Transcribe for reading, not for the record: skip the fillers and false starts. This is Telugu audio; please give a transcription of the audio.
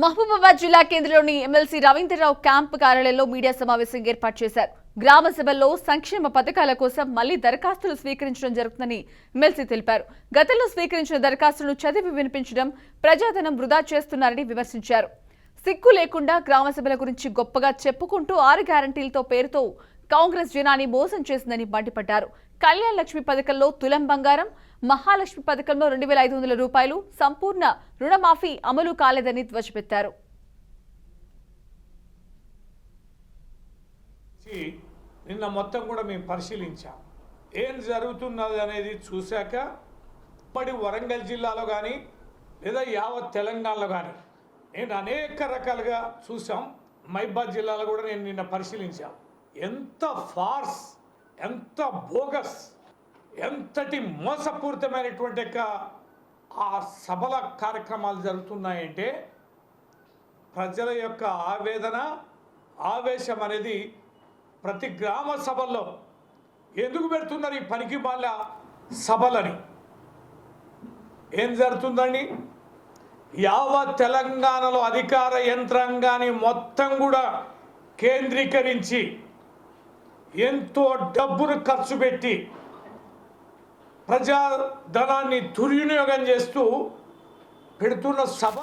మహబూబాబాద్ జిల్లా కేంద్రంలోని ఎమ్మెల్సీ రవీంద్రరావు క్యాంప్ కార్యాలయంలో మీడియా సమావేశం ఏర్పాటు చేశారు. గ్రామ సభల్లో సంక్షేమ పథకాల కోసం మళ్లీ దరఖాస్తులు స్వీకరించడం జరుగుతుందని ఎమ్మెల్సీ తెలిపారు. గతంలో స్వీకరించిన దరఖాస్తులను చదివి వినిపించడం, ప్రజాధనం వృధా చేస్తున్నారని విమర్శించారు. సిగ్గు లేకుండా గ్రామ సభల గురించి గొప్పగా చెప్పుకుంటూ 6 గ్యారంటీలతో పేరుతో కాంగ్రెస్ జనాన్ని మోసం చేసిందని మండిపడ్డారు. కళ్యాణ లక్ష్మి పథకంలో తులం బంగారం, మహాలక్ష్మి పథకంలో 2500 రూపాయలు సంపూర్ణ రుణమాఫీ అమలు కాలేదని ధ్వజమెత్తారు. నిన్న మొత్తం కూడా మేము పరిశీలించాం. ఏం జరుగుతున్నది అనేది చూశాక మరి వరంగల్ జిల్లాలో కానీ లేదా యావత్ తెలంగాణలో కానీ నేను అనేక రకాలుగా చూసాం. మహబూబాబాద్ జిల్లాలో కూడా నేను నిన్న పరిశీలించాం. ఎంత ఫార్స్, ఎంత బోగస్, ఎంతటి మోసపూరితమైనటువంటి ఆ సభల కార్యక్రమాలు జరుగుతున్నాయంటే ప్రజల యొక్క ఆవేదన, ఆవేశం అనేది ప్రతి గ్రామ సభల్లో ఎందుకు పెడుతున్నారు ఈ పనికి మాల సభలని? ఏం జరుగుతుందండి? యావత్ తెలంగాణలో అధికార యంత్రాంగాన్ని మొత్తం కూడా కేంద్రీకరించి ఎంతో డబ్బును ఖర్చు పెట్టి ప్రజాధనాన్ని దుర్వినియోగం చేస్తూ పెడుతున్న సభ